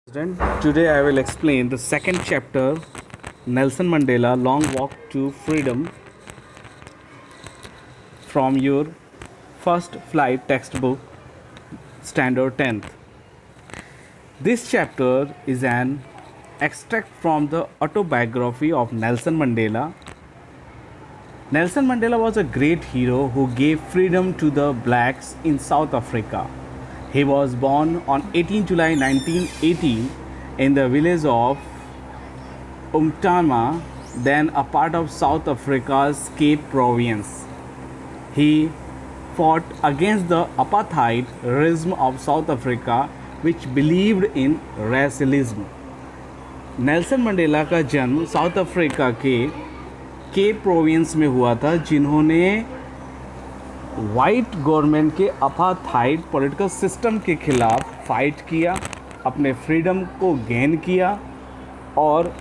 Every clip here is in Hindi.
President. Today I will explain the second chapter, Nelson Mandela Long Walk to Freedom, from your first flight textbook, Standard 10th. This chapter is an extract from the autobiography of Nelson Mandela. Nelson Mandela was a great hero who gave freedom to the blacks in South Africa. He was born on 18 July 1918 in the village of Umtama, then a part of South Africa's Cape Province. He fought against the apartheid regime of South Africa, which believed in racialism. Nelson Mandela का जन्म साउथ अफ्रीका के केप प्रोविंस में हुआ था, जिन्होंने वाइट गवर्नमेंट के अपार्थाइड पॉलिटिकल सिस्टम के खिलाफ फाइट किया, अपने फ्रीडम को गेन किया और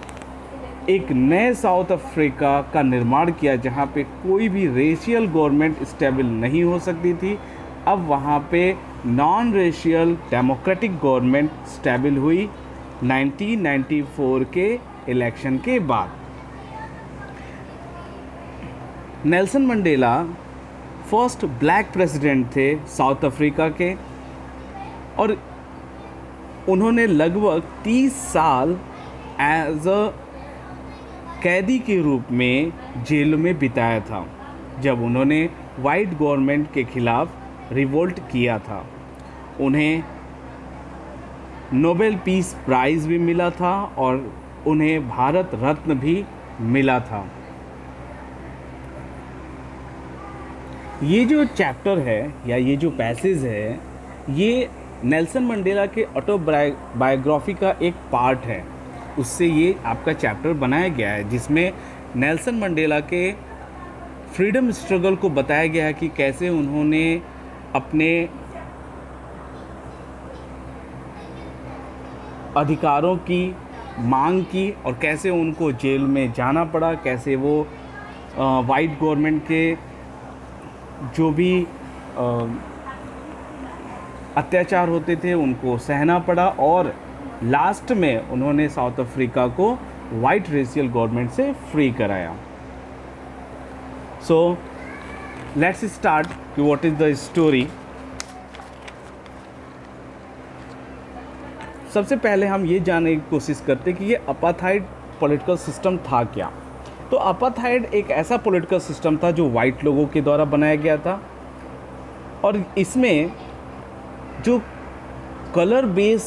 एक नए साउथ अफ्रीका का निर्माण किया जहां पे कोई भी रेशियल गवर्नमेंट स्टेबल नहीं हो सकती थी। अब वहां पे non racial democratic government stable हुई 1994 के इलेक्शन के बाद। Nelson Mandela first black president थे साउथ अफ्रीका के और उन्होंने लगभग 30 साल एज अ कैदी के रूप में जेल में बिताया था, जब उन्होंने वाइट गवर्नमेंट के खिलाफ रिवोल्ट किया था। उन्हें नोबेल पीस प्राइज़ भी मिला था और उन्हें भारत रत्न भी मिला था। ये जो चैप्टर है या ये जो पैसेज है, ये नेल्सन मंडेला के ऑटोबायोग्राफी का एक पार्ट है। उससे ये आपका चैप्टर बनाया गया है, जिसमें नेल्सन मंडेला के फ्रीडम स्ट्रगल को बताया गया है कि कैसे उन्होंने अपने अधिकारों की मांग की और कैसे उनको जेल में जाना पड़ा, कैसे वो वाइट गवर्नमेंट के जो भी अत्याचार होते थे उनको सहना पड़ा और लास्ट में उन्होंने साउथ अफ्रीका को वाइट रेशियल गवर्नमेंट से फ्री कराया। सो लेट्स स्टार्ट कि व्हाट इज़ द स्टोरी। सबसे पहले हम ये जानने की कोशिश करते कि ये अपार्थाइड पॉलिटिकल सिस्टम था क्या। तो अपार्थाइड एक ऐसा पॉलिटिकल सिस्टम था जो वाइट लोगों के द्वारा बनाया गया था और इसमें जो कलर बेस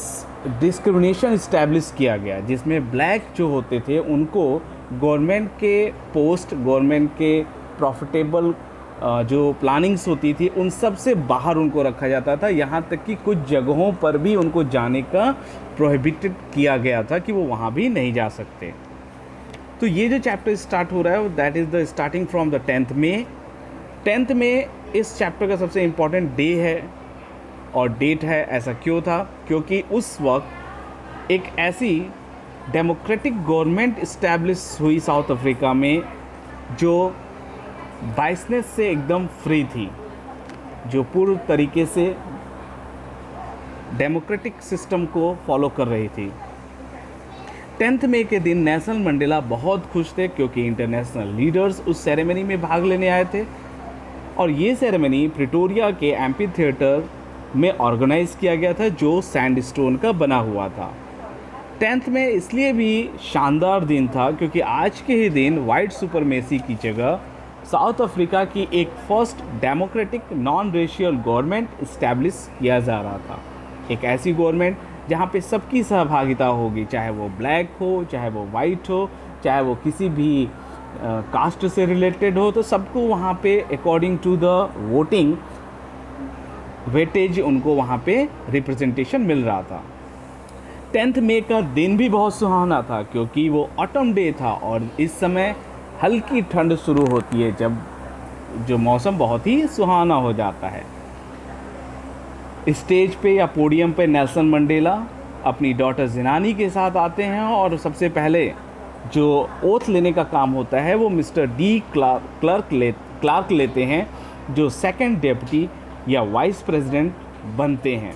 डिस्क्रिमिनेशन इस्टेब्लिश किया गया, जिसमें ब्लैक जो होते थे उनको गवर्नमेंट के पोस्ट, गवर्नमेंट के प्रॉफिटेबल जो प्लानिंग्स होती थी उन सब से बाहर उनको रखा जाता था। यहाँ तक कि कुछ जगहों पर भी उनको जाने का प्रोहिबिटेड किया गया था कि वो वहाँ भी नहीं जा सकते। तो ये जो चैप्टर स्टार्ट हो रहा है that is the starting from the 10th May. 10th May इस चैप्टर का सबसे इम्पॉर्टेंट डे है और डेट है। ऐसा क्यों था? क्योंकि उस वक्त एक ऐसी डेमोक्रेटिक गवर्नमेंट इस्टेब्लिश हुई साउथ अफ्रीका में जो बाइसनेस से एकदम फ्री थी, जो पूर्ण तरीके से डेमोक्रेटिक सिस्टम को फॉलो कर रही थी। 10th मई के दिन नेल्सन मंडेला बहुत खुश थे क्योंकि इंटरनेशनल लीडर्स उस सेरेमनी में भाग लेने आए थे और ये सेरेमनी प्रिटोरिया के एम्पी थिएटर में ऑर्गेनाइज किया गया था, जो सैंडस्टोन का बना हुआ था। 10th में इसलिए भी शानदार दिन था क्योंकि आज के ही दिन वाइट सुपरमेसी की जगह साउथ अफ्रीका की एक first democratic non racial government establish किया जा रहा था। एक ऐसी गवर्नमेंट जहाँ पे सबकी सहभागिता होगी, चाहे वो ब्लैक हो, चाहे वो वाइट हो, चाहे वो किसी भी कास्ट से रिलेटेड हो, तो सबको वहाँ पे according to the voting weightage उनको वहाँ पे रिप्रेजेंटेशन मिल रहा था। 10th मई का दिन भी बहुत सुहाना था क्योंकि वो ऑटम डे था और इस समय हल्की ठंड शुरू होती है, जब जो मौसम बहुत ही सुहाना हो जाता है। स्टेज पे या पोडियम पे नेल्सन मंडेला अपनी डॉटर जिनानी के साथ आते हैं और सबसे पहले जो ओथ लेने का काम होता है वो मिस्टर डी क्लार्क लेते हैं, जो सेकंड डिप्टी या वाइस प्रेसिडेंट बनते हैं।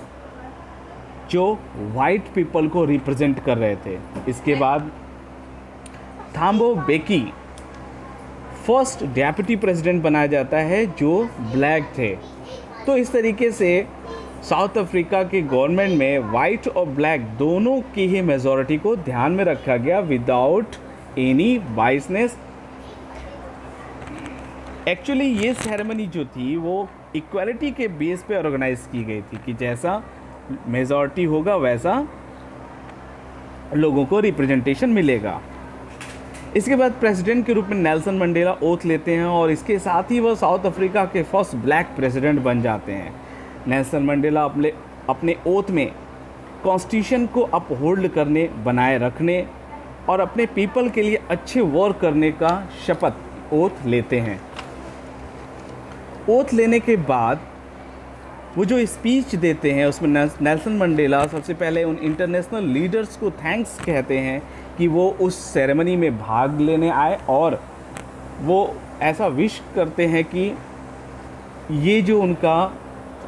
जो वाइट पीपल को रिप्रेजेंट कर रहे थे। इसके बाद थाम्बो बेकी फर्स्ट डेप्यूटी प्रेसिडेंट बनाया जाता है जो ब्लैक थे। तो इस तरीके से साउथ अफ्रीका के गवर्नमेंट में वाइट और ब्लैक दोनों की ही मेजॉरिटी को ध्यान में रखा गया विदाउट एनी बाइसनेस। एक्चुअली ये सेरेमनी जो थी वो इक्वालिटी के बेस पे ऑर्गेनाइज की गई थी कि जैसा मेजॉरिटी होगा वैसा लोगों को रिप्रेजेंटेशन मिलेगा। इसके बाद प्रेसिडेंट के रूप में नेल्सन मंडेला ओथ लेते हैं और इसके साथ ही वह साउथ अफ्रीका के फर्स्ट ब्लैक प्रेसिडेंट बन जाते हैं। नेल्सन मंडेला अपने ओथ में कॉन्स्टिट्यूशन को अपहोल्ड करने, बनाए रखने और अपने पीपल के लिए अच्छे वर्क करने का शपथ ओथ लेते हैं। ओथ लेने के बाद वो जो स्पीच देते हैं उसमें नेल्सन मंडेला सबसे पहले उन इंटरनेशनल लीडर्स को थैंक्स कहते हैं कि वो उस सेरेमनी में भाग लेने आए और वो ऐसा विश करते हैं कि ये जो उनका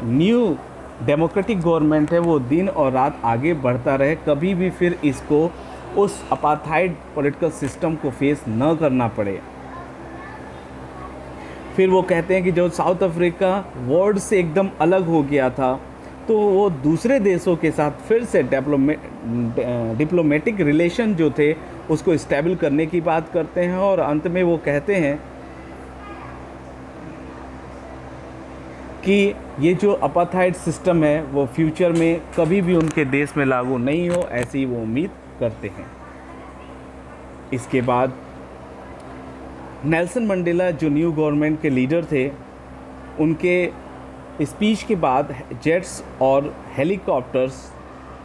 न्यू डेमोक्रेटिक गवर्नमेंट है वो दिन और रात आगे बढ़ता रहे, कभी भी फिर इसको उस अपार्थाइड पॉलिटिकल सिस्टम को फेस न करना पड़े। फिर वो कहते हैं कि जो साउथ अफ्रीका वर्ल्ड से एकदम अलग हो गया था तो वो दूसरे देशों के साथ फिर से डिप्लोमेटिक रिलेशन जो थे उसको स्टेबल करने की बात करते हैं और अंत में वो कहते हैं कि ये जो अपार्थाइड सिस्टम है वो फ्यूचर में कभी भी उनके देश में लागू नहीं हो, ऐसी वो उम्मीद करते हैं। इसके बाद नेल्सन मंडेला जो न्यू गवर्नमेंट के लीडर थे, उनके स्पीच के बाद जेट्स और हेलीकॉप्टर्स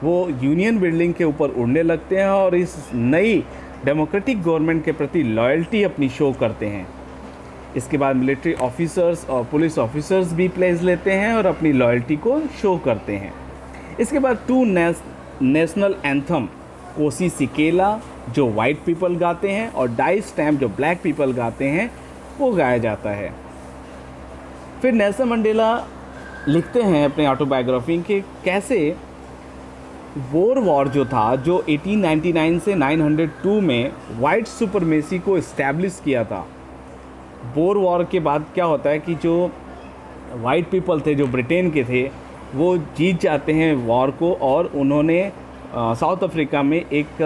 वो यूनियन बिल्डिंग के ऊपर उड़ने लगते हैं और इस नई डेमोक्रेटिक गवर्नमेंट के प्रति लॉयल्टी अपनी शो करते हैं। इसके बाद मिलिट्री ऑफिसर्स और पुलिस ऑफिसर्स भी प्लेस लेते हैं और अपनी लॉयल्टी को शो करते हैं। इसके बाद टू नेशनल एंथम कोसी सिकेला जो वाइट पीपल गाते हैं और डाई स्टैम्प जो ब्लैक पीपल गाते हैं वो गाया जाता है। फिर नेल्सन मंडेला लिखते हैं अपने ऑटोबायोग्राफी के कैसे बोर वॉर जो था जो 1899 से 902 में वाइट सुपरमेसी को इस्टेब्लिश किया था। बोर वॉर के बाद क्या होता है कि जो वाइट पीपल थे जो ब्रिटेन के थे वो जीत जाते हैं वॉर को और उन्होंने साउथ अफ्रीका में एक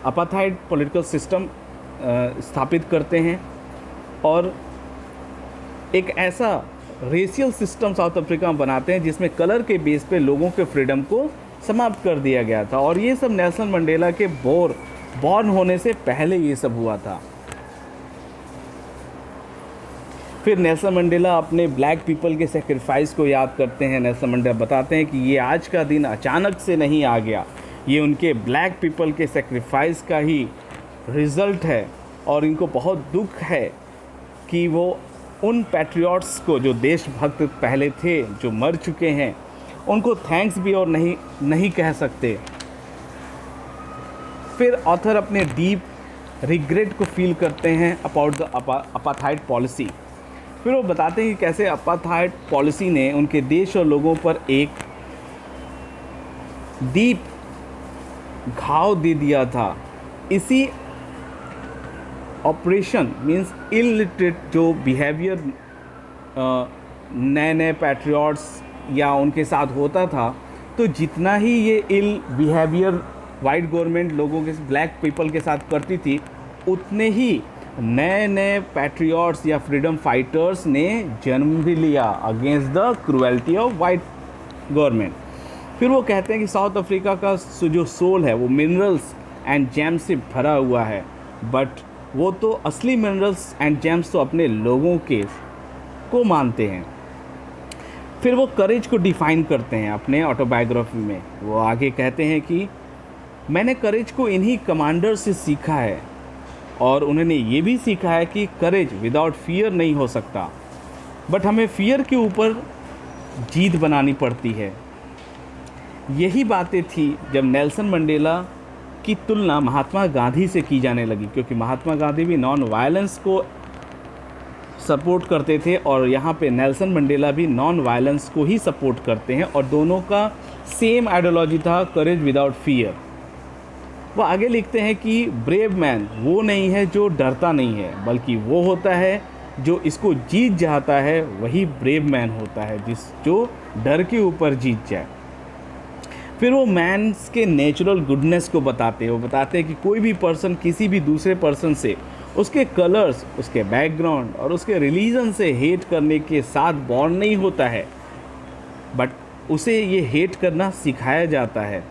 अपार्थाइड पॉलिटिकल सिस्टम स्थापित करते हैं और एक ऐसा रेशियल सिस्टम साउथ अफ्रीका में बनाते हैं जिसमें कलर के बेस पे लोगों के फ्रीडम को समाप्त कर दिया गया था और ये सब नेल्सन मंडेला के बॉर्न होने से पहले ये सब हुआ था। फिर नेल्सन मंडेला अपने ब्लैक पीपल के सेक्रीफाइस को याद करते हैं। नेल्सन मंडेला बताते हैं कि ये आज का दिन अचानक से नहीं आ गया, ये उनके ब्लैक पीपल के सेक्रीफाइस का ही रिज़ल्ट है और इनको बहुत दुख है कि वो उन पैट्रियट्स को जो देशभक्त पहले थे जो मर चुके हैं उनको थैंक्स भी और नहीं कह सकते। फिर ऑथर अपने डीप रिग्रेट को फील करते हैं अबाउट द अपार्थाइड पॉलिसी। फिर वो बताते हैं कि कैसे अपार्थाइड पॉलिसी ने उनके देश और लोगों पर एक डीप घाव दे दिया था। इसी ऑपरेशन मीन्स इलिटरेट जो बिहेवियर नए नए पैट्रियट्स या उनके साथ होता था, तो जितना ही ये इल बिहेवियर वाइट गवर्नमेंट लोगों के ब्लैक पीपल के साथ करती थी, उतने ही नए नए पैट्रियट्स या फ्रीडम फाइटर्स ने जन्म भी लिया against the cruelty of white government. फिर वो कहते हैं कि साउथ अफ्रीका का जो सोल है वो मिनरल्स एंड जेम्स से भरा हुआ है, बट वो तो असली मिनरल्स एंड जेम्स तो अपने लोगों के को मानते हैं। फिर वो करेज को डिफ़ाइन करते हैं अपने ऑटोबायोग्राफी में। वो आगे कहते हैं कि मैंने करेज को इन्हीं कमांडर से सीखा है और उन्होंने ये भी सीखा है कि करेज विदाउट फियर नहीं हो सकता, बट हमें फियर के ऊपर जीत बनानी पड़ती है। यही बातें थी जब नेल्सन मंडेला की तुलना महात्मा गांधी से की जाने लगी, क्योंकि महात्मा गांधी भी नॉन वायलेंस को सपोर्ट करते थे और यहाँ पे नेल्सन मंडेला भी नॉन वायलेंस को ही सपोर्ट करते हैं और दोनों का सेम आइडियोलॉजी था, करेज विदाउट फियर। वो आगे लिखते हैं कि ब्रेव मैन वो नहीं है जो डरता नहीं है, बल्कि वो होता है जो इसको जीत जाता है, वही ब्रेव मैन होता है जो डर के ऊपर जीत जाए। फिर वो मैन्स के नेचुरल गुडनेस को बताते हैं। वो बताते हैं कि कोई भी पर्सन किसी भी दूसरे पर्सन से उसके कलर्स, उसके बैकग्राउंड और उसके रिलीजन से हेट करने के साथ बॉर्न नहीं होता है, बट उसे ये हेट करना सिखाया जाता है।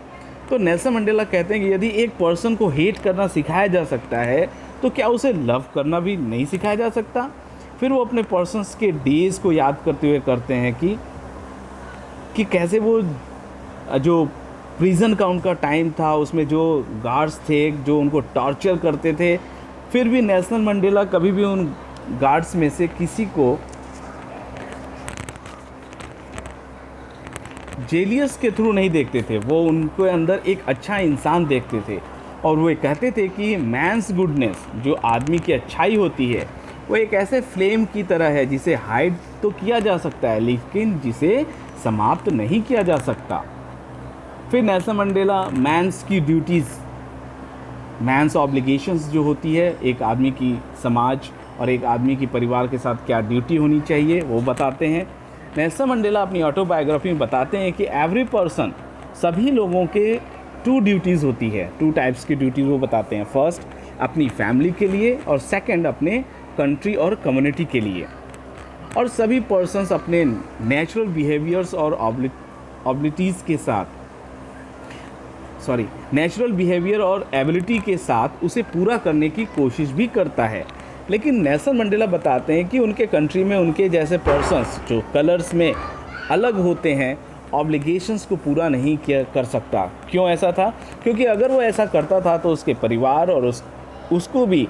तो नेल्सन मंडेला कहते हैं कि यदि एक पर्सन को हेट करना सिखाया जा सकता है तो क्या उसे लव करना भी नहीं सिखाया जा सकता। फिर वो अपने पर्सन्स के डेज़ को याद करते हुए करते हैं कि कैसे वो जो प्रिजन का उनका टाइम था, उसमें जो गार्ड्स थे जो उनको टॉर्चर करते थे, फिर भी नेल्सन मंडेला कभी भी उन गार्ड्स में से किसी को जेलियस के थ्रू नहीं देखते थे। वो उनके अंदर एक अच्छा इंसान देखते थे और वो कहते थे कि मैंस गुडनेस, जो आदमी की अच्छाई होती है, वो एक ऐसे फ्लेम की तरह है जिसे हाइड तो किया जा सकता है लेकिन जिसे समाप्त नहीं किया जा सकता। फिर नेल्सन मंडेला मैंस की ड्यूटीज़, मैंस ऑब्लिगेशंस जो होती है, एक आदमी की समाज और एक आदमी की परिवार के साथ क्या ड्यूटी होनी चाहिए, वो बताते हैं। नेल्सन मंडेला अपनी ऑटोबायोग्राफी में बताते हैं कि एवरी पर्सन, सभी लोगों के 2 ड्यूटीज़ होती है, 2 टाइप्स की ड्यूटीज़ वो बताते हैं। फर्स्ट अपनी फैमिली के लिए और सेकंड अपने कंट्री और कम्युनिटी के लिए। और सभी पर्सन्स अपने नेचुरल बिहेवियर्स और नेचुरल बिहेवियर और एबिलिटी के साथ उसे पूरा करने की कोशिश भी करता है। लेकिन नेल्सन मंडेला बताते हैं कि उनके कंट्री में उनके जैसे पर्सन्स जो कलर्स में अलग होते हैं, ऑब्लिगेशंस को पूरा नहीं कर सकता। क्यों ऐसा था? क्योंकि अगर वो ऐसा करता था तो उसके परिवार और उसको भी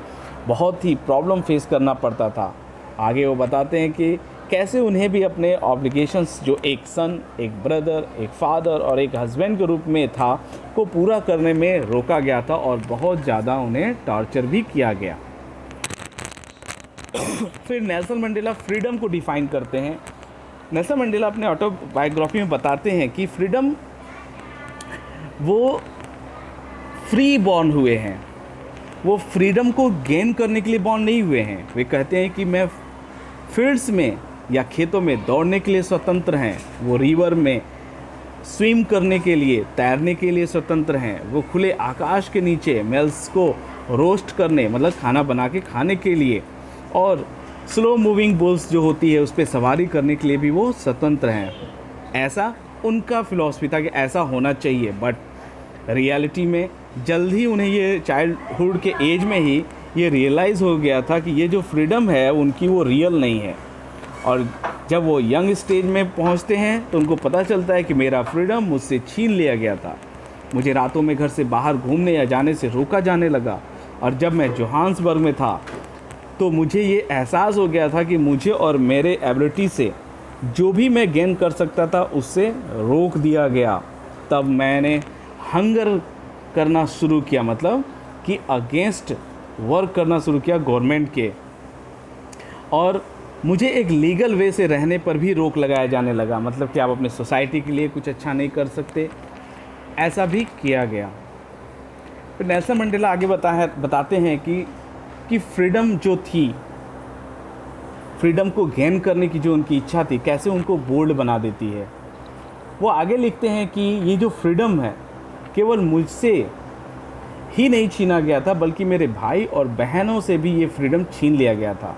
बहुत ही प्रॉब्लम फेस करना पड़ता था। आगे वो बताते हैं कि कैसे उन्हें भी अपने ऑब्लिगेशंस जो एक सन, एक ब्रदर, एक फादर और एक हस्बैंड के रूप में था, को पूरा करने में रोका गया था और बहुत ज़्यादा उन्हें टॉर्चर भी किया गया। फिर नेल्सन मंडेला फ्रीडम को डिफ़ाइन करते हैं। नेल्सन मंडेला अपने ऑटोबायोग्राफी में बताते हैं कि फ्रीडम, वो फ्री बॉर्न हुए हैं, वो फ्रीडम को गेन करने के लिए बॉर्न नहीं हुए हैं। वे कहते हैं कि मैं फील्ड्स में या खेतों में दौड़ने के लिए स्वतंत्र हैं, वो रिवर में स्विम करने के लिए, तैरने के लिए स्वतंत्र हैं, वो खुले आकाश के नीचे मेल्स को रोस्ट करने, मतलब खाना बना के खाने के लिए, और स्लो मूविंग बुल्स जो होती है उस पर सवारी करने के लिए भी वो स्वतंत्र हैं। ऐसा उनका फ़िलॉसफी था कि ऐसा होना चाहिए। बट रियलिटी में जल्द ही उन्हें ये चाइल्डहुड के एज में ही ये रियलाइज़ हो गया था कि ये जो फ्रीडम है उनकी वो रियल नहीं है। और जब वो यंग स्टेज में पहुंचते हैं तो उनको पता चलता है कि मेरा फ्रीडम मुझसे छीन लिया गया था। मुझे रातों में घर से बाहर घूमने या जाने से रोका जाने लगा, और जब मैं जोहान्सबर्ग में था तो मुझे ये एहसास हो गया था कि मुझे और मेरे एबिलिटी से जो भी मैं गेन कर सकता था उससे रोक दिया गया। तब मैंने हंगर करना शुरू किया, मतलब कि अगेंस्ट वर्क करना शुरू किया गवर्नमेंट के, और मुझे एक लीगल वे से रहने पर भी रोक लगाया जाने लगा, मतलब कि आप अपने सोसाइटी के लिए कुछ अच्छा नहीं कर सकते, ऐसा भी किया गया। फिर नेल्सन मंडेला आगे बताते हैं कि फ्रीडम जो थी, फ्रीडम को गेन करने की जो उनकी इच्छा थी, कैसे उनको बोल्ड बना देती है। वो आगे लिखते हैं कि ये जो फ्रीडम है केवल मुझसे ही नहीं छीना गया था, बल्कि मेरे भाई और बहनों से भी ये फ्रीडम छीन लिया गया था।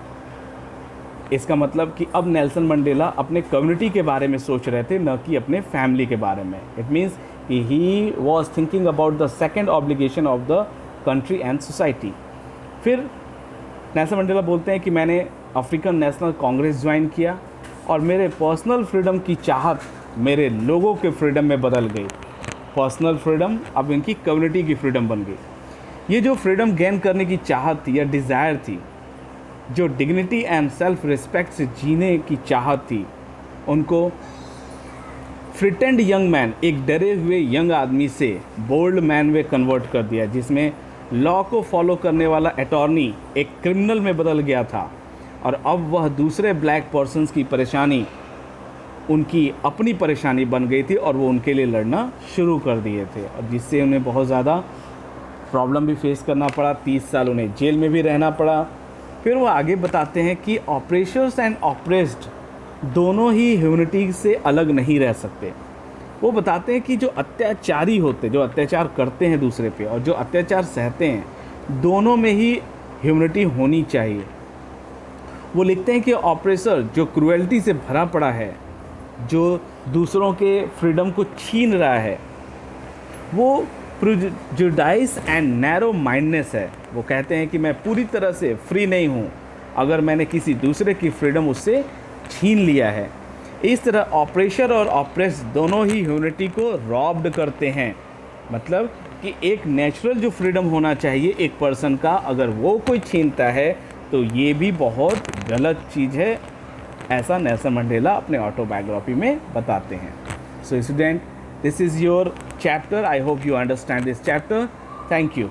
इसका मतलब कि अब नेल्सन मंडेला अपने कम्युनिटी के बारे में सोच रहे थे, न कि अपने फैमिली के बारे में। इट मीन्स कि he was thinking about the second obligation of the country and society. फिर नेल्सन मंडेला बोलते हैं कि मैंने अफ्रीकन नेशनल कांग्रेस ज्वाइन किया और मेरे पर्सनल फ्रीडम की चाहत मेरे लोगों के फ्रीडम में बदल गई। पर्सनल फ्रीडम अब इनकी कम्युनिटी की फ्रीडम बन गई। ये जो फ्रीडम गेन करने की चाहत थी या डिज़ायर थी, जो डिग्निटी एंड सेल्फ रिस्पेक्ट से जीने की चाहत थी, उनको फ्रिटेंड यंग मैन, एक डरे हुए यंग आदमी से बोल्ड मैन में कन्वर्ट कर दिया, जिसमें लॉ को फॉलो करने वाला अटॉर्नी एक क्रिमिनल में बदल गया था। और अब वह दूसरे ब्लैक पर्सन्स की परेशानी उनकी अपनी परेशानी बन गई थी और वो उनके लिए लड़ना शुरू कर दिए थे, और जिससे उन्हें बहुत ज़्यादा प्रॉब्लम भी फेस करना पड़ा। 30 साल उन्हें जेल में भी रहना पड़ा। फिर वो आगे बताते हैं कि ऑपरेशर्स एंड ऑप्रेस्ड दोनों ही ह्यूमैनिटी से अलग नहीं रह सकते। वो बताते हैं कि जो अत्याचारी होते, जो अत्याचार करते हैं दूसरे पे, और जो अत्याचार सहते हैं, दोनों में ही ह्यूमैनिटी होनी चाहिए। वो लिखते हैं कि ऑपरेसर जो क्रूएल्टी से भरा पड़ा है, जो दूसरों के फ्रीडम को छीन रहा है, वो प्रेजुडाइस एंड नैरो माइंडनेस है। वो कहते हैं कि मैं पूरी तरह से फ्री नहीं हूँ अगर मैंने किसी दूसरे की फ्रीडम उससे छीन लिया है। इस तरह ऑपरेशर और ऑप्रेस दोनों ही ह्यूमैनिटी को रॉब्ड करते हैं। मतलब कि एक नेचुरल जो फ्रीडम होना चाहिए एक पर्सन का, अगर वो कोई छीनता है तो ये भी बहुत गलत चीज़ है। ऐसा नेल्सन मंडेला अपने ऑटोबायोग्राफी में बताते हैं। So student, this is your chapter. I hope you understand this chapter. Thank you.